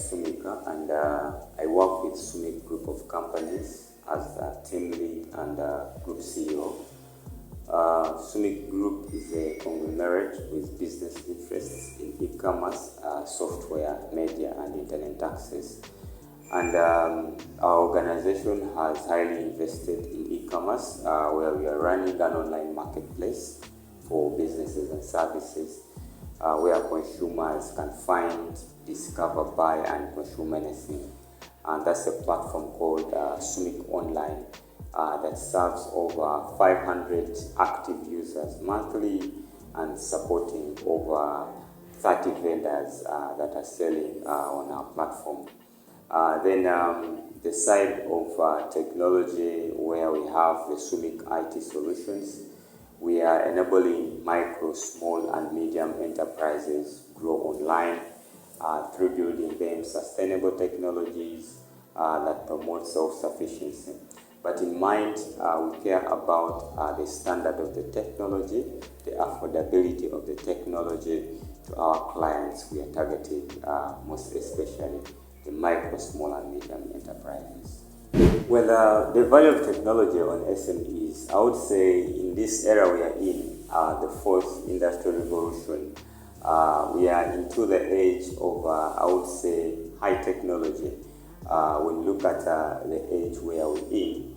Sumika, and I work with Sumik Group of Companies as a team lead and group CEO. Sumik Group is a conglomerate with business interests in e-commerce, software, media, and internet access. And our organization has highly invested in e-commerce, where we are running an online marketplace for businesses and services, where consumers can find, discover, buy, and consume anything. And that's a platform called Sumik Online that serves over 500 active users monthly and supporting over 30 vendors that are selling on our platform. Then the side of technology, where we have the Sumik IT solutions, we are enabling micro, small, and medium enterprises grow online through building them sustainable technologies that promote self-sufficiency. But in mind, we care about the standard of the technology, the affordability of the technology to our clients. We are targeting most especially the micro, small, and medium enterprises. Well, the value of technology on SMEs, I would say in this era we are in, the fourth industrial revolution, we are into the age of, I would say, high technology. When you look at the age where we're in,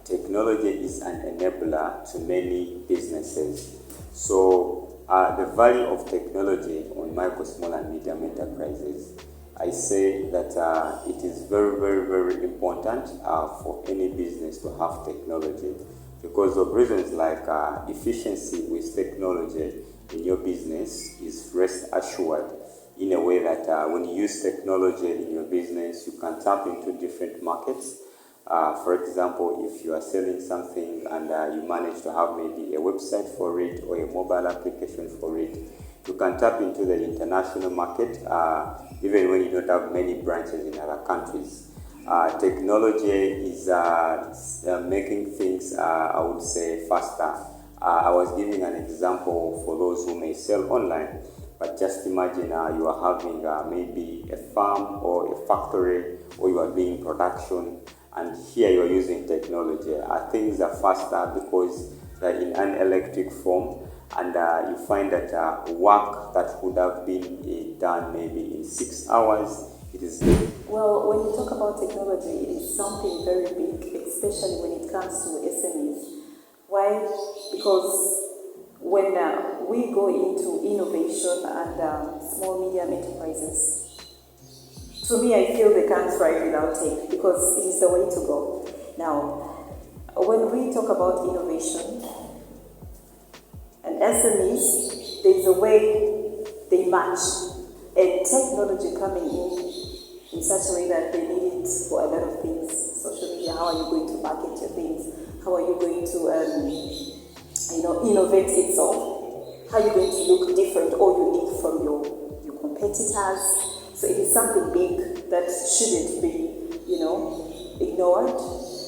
technology is an enabler to many businesses. So the value of technology on micro, small, and medium enterprises, I say that it is very, very, very important for any business to have technology, because of reasons like efficiency with technology in your business is rest assured, in a way that when you use technology in your business, you can tap into different markets. For example, if you are selling something and you manage to have maybe a website for it or a mobile application for it, you can tap into the international market, even when you don't have many branches in other countries. Technology is making things, I would say, faster. I was giving an example for those who may sell online, but just imagine you are having maybe a farm or a factory, or you are doing production, and here you are using technology. Things are faster because they're in an electric form, and you find that work that would have been done maybe in 6 hours, it is. Well, when you talk about technology, it is something very big, especially when it comes to SMEs. Why? Because when we go into innovation and small medium enterprises, to me, I feel they can't thrive without tech, because it is the way to go. Now, when we talk about innovation and SMEs, there's a way they match a technology coming in such a way that they need it for a lot of things. Social media, how are you going to market your things? How are you going to innovate itself? How are you going to look different or unique from your competitors? So it is something big that shouldn't be, ignored,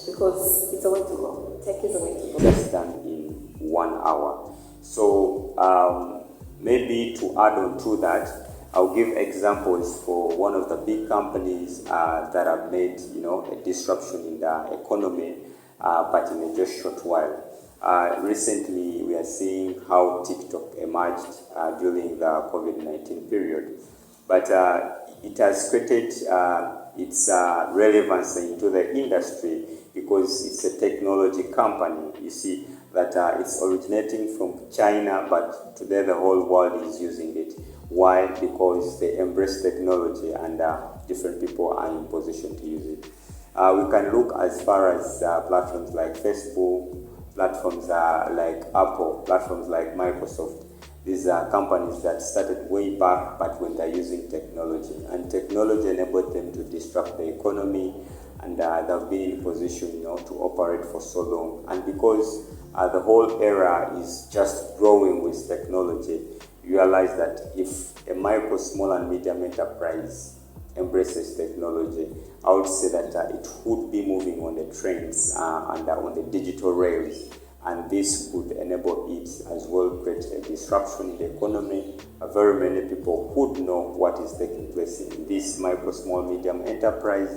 because it's a way to go. Tech is a way to go. Just done in 1 hour. So maybe to add on to that, I'll give examples for one of the big companies that have made, a disruption in the economy, but in a just short while. Recently, we are seeing how TikTok emerged during the COVID-19 period. But it has created its relevance into the industry, because it's a technology company. You see that it's originating from China, but today the whole world is using it. Why? Because they embrace technology, and different people are in position to use it. We can look as far as platforms like Facebook, platforms like Apple, platforms like Microsoft. These are companies that started way back, but when they're using technology, and technology enabled them to disrupt the economy, and they've been in position, to operate for so long. And because the whole era is just growing with technology, you realize that if a micro, small, and medium enterprise embraces technology, I would say that it would be moving on the trends and on the digital rails. and this could enable it as well create a disruption in the economy. Very many people would know what is taking place in this micro, small, medium enterprise,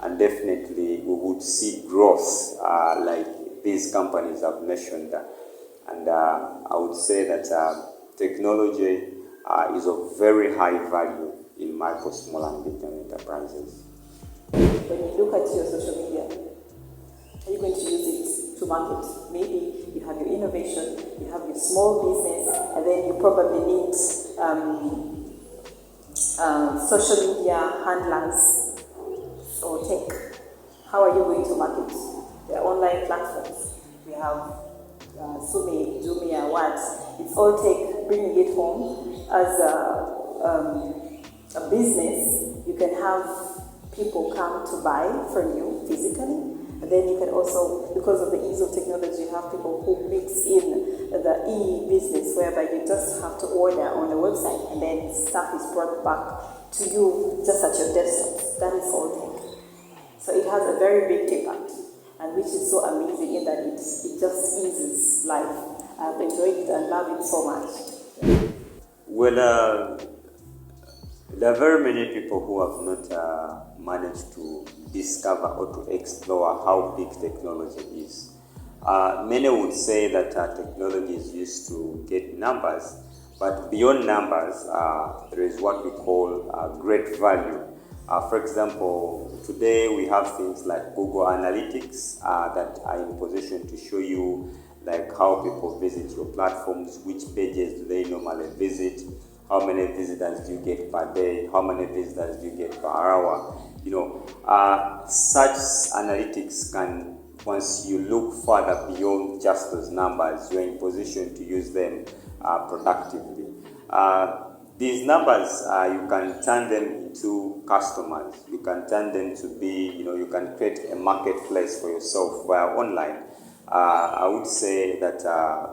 and definitely we would see growth like these companies have mentioned. And I would say that technology is of very high value in micro, small, and medium enterprises. When you look at your social media, are you going to use it to market? Maybe you have your innovation, you have your small business, and then you probably need social media handlers or tech. How are you going to market? There are online platforms. We have Sume, Jumia, what? It's all tech, bringing it home as a business. You can have people come to buy from you physically, and then you can also, because of the ease of technology, have people who mix in the e-business, whereby you just have to order on the website and then stuff is brought back to you just at your desktop. That is all tech. So it has a very big impact, and which is so amazing in that it just eases life. I've enjoyed it and love it so much. Well, there are very many people who have not managed to discover or to explore how big technology is. Many would say that technology is used to get numbers, but beyond numbers, there is what we call great value. For example, today we have things like Google Analytics that are in position to show you like how people visit your platforms, which pages do they normally visit, how many visitors do you get per day, how many visitors do you get per hour. Such analytics can, once you look further beyond just those numbers, you're in position to use them productively. These numbers, you can turn them into customers. You can turn them to be, you can create a marketplace for yourself via online. I would say that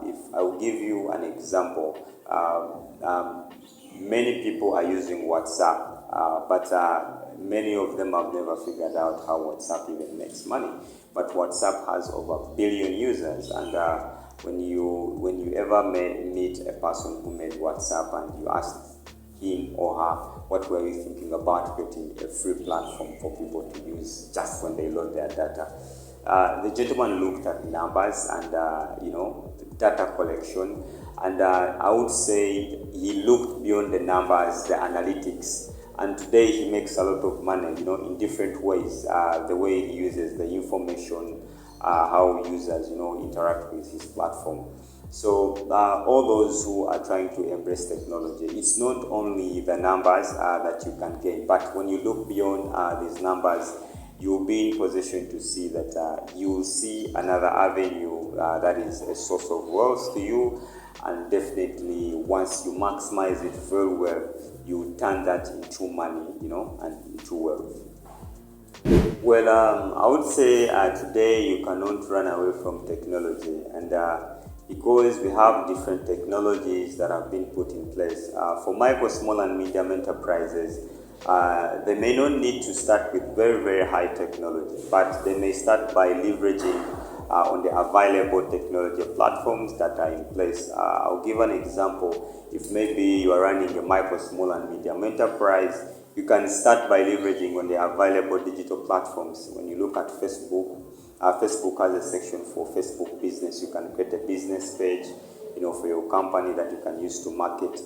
if I will give you an example, many people are using WhatsApp, but many of them have never figured out how WhatsApp even makes money. But WhatsApp has over 1 billion users, and when you ever meet a person who made WhatsApp and you ask him or her, what were you thinking about creating a free platform for people to use just when they load their data? The gentleman looked at numbers and data collection, and I would say he looked beyond the numbers, the analytics, and today he makes a lot of money, in different ways. The way he uses the information, how users, interact with his platform. So all those who are trying to embrace technology, it's not only the numbers that you can gain, but when you look beyond these numbers, you'll be in position to see that you'll see another avenue that is a source of wealth to you, and definitely once you maximize it very well, you turn that into money, and into wealth. Well, I would say today you cannot run away from technology, and because we have different technologies that have been put in place. For micro, small, and medium enterprises, they may not need to start with very, very high technology, but they may start by leveraging on the available technology platforms that are in place. I'll give an example. If maybe you are running a micro, small, and medium enterprise, you can start by leveraging on the available digital platforms. When you look at Facebook, Facebook has a section for Facebook business. You can create a business page, for your company that you can use to market.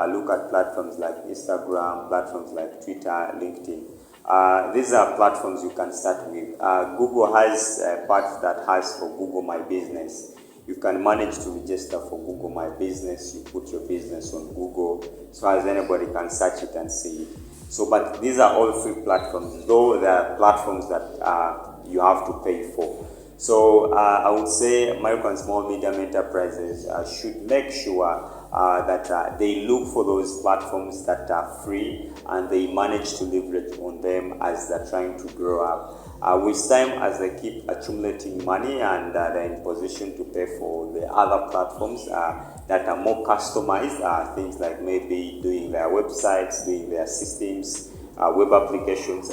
Look at platforms like Instagram, platforms like Twitter, LinkedIn. These are platforms you can start with. Google has a part that has for Google My Business. You can manage to register for Google My Business. You put your business on Google, so as anybody can search it and see it. So, but these are all free platforms, though there are platforms that you have to pay for. So I would say micro and small medium enterprises should make sure that they look for those platforms that are free and they manage to leverage on them as they're trying to grow up. With time, as they keep accumulating money and they're in position to pay for the other platforms that are more customized, things like maybe doing their websites, doing their systems, web applications,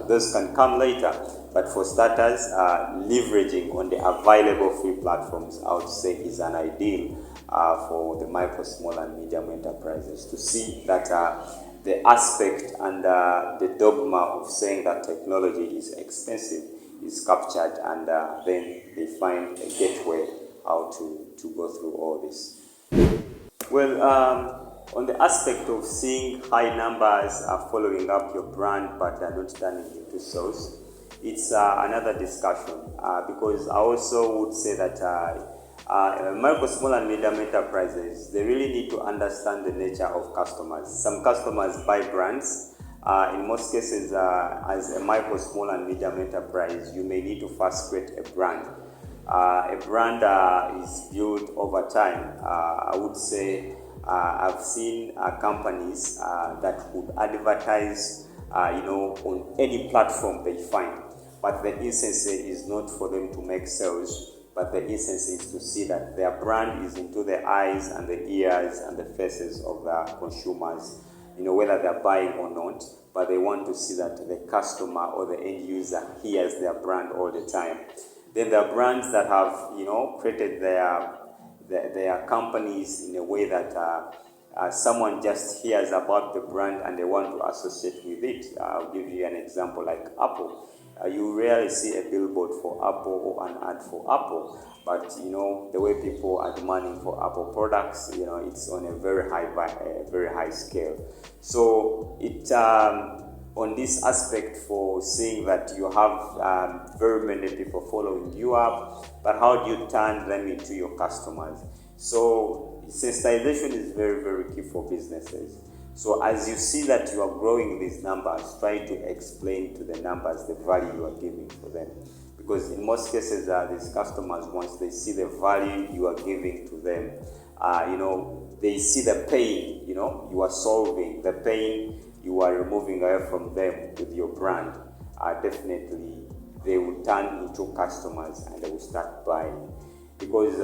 those can come later. But for starters, leveraging on the available free platforms, I would say, is an ideal for the micro, small, and medium enterprises to see that the aspect and the dogma of saying that technology is expensive is captured, and then they find a gateway how to go through all this. Well, on the aspect of seeing high numbers following up your brand but are not turning into sales, it's another discussion because I also would say that micro, small, and medium enterprises, they really need to understand the nature of customers. Some customers buy brands. In most cases, as a micro, small, and medium enterprise, you may need to first create a brand. A brand is built over time. I would say I've seen companies that would advertise, on any platform they find, but the essence is not for them to make sales, but the essence is to see that their brand is into the eyes and the ears and the faces of their consumers, whether they're buying or not, but they want to see that the customer or the end user hears their brand all the time. Then there are brands that have, created their companies in a way that someone just hears about the brand and they want to associate with it. I'll give you an example like Apple. You rarely see a billboard for Apple or an ad for Apple, but the way people are demanding for Apple products, it's on a very high scale. So it on this aspect for seeing that you have very many people following you up, but how do you turn them into your customers? So sensitization is very, very key for businesses. So as you see that you are growing these numbers, try to explain to the numbers the value you are giving for them. Because in most cases, these customers, once they see the value you are giving to them, they see the pain, you are solving, the pain you are removing away from them with your brand. Definitely, they will turn into customers and they will start buying. Because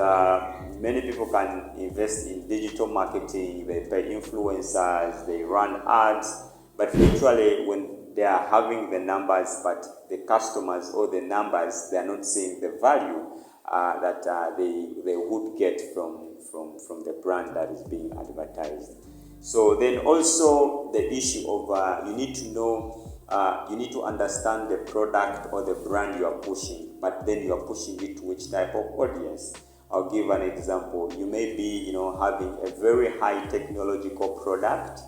many people can invest in digital marketing, they pay influencers, they run ads, but literally when they are having the numbers, but the customers or the numbers, they are not seeing the value that they would get from the brand that is being advertised. So then also the issue of you need to understand the product or the brand you are pushing, but then you are pushing it to which type of audience. I'll give an example. You may be, having a very high technological product,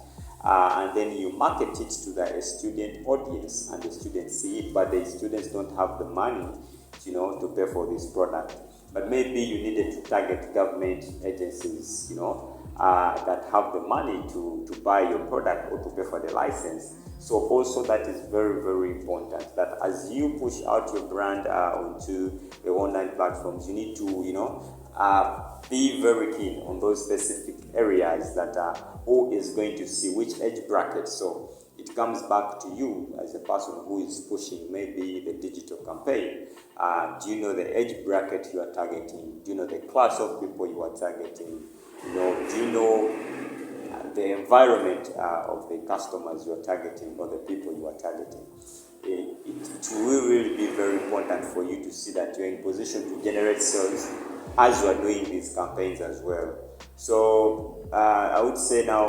and then you market it to the student audience, and the students see it, but the students don't have the money, to pay for this product. But maybe you needed to target government agencies, that have the money to buy your product or to pay for the license. So also that is very, very important, that as you push out your brand onto the online platforms, you need to, be very keen on those specific areas that who is going to see which age bracket. So it comes back to you as a person who is pushing maybe the digital campaign. Do you know the age bracket you are targeting? Do you know the class of people you are targeting? Do you know the environment of the customers you are targeting or the people you are targeting? It will really be very important for you to see that you're in position to generate sales as you are doing these campaigns as well. So I would say now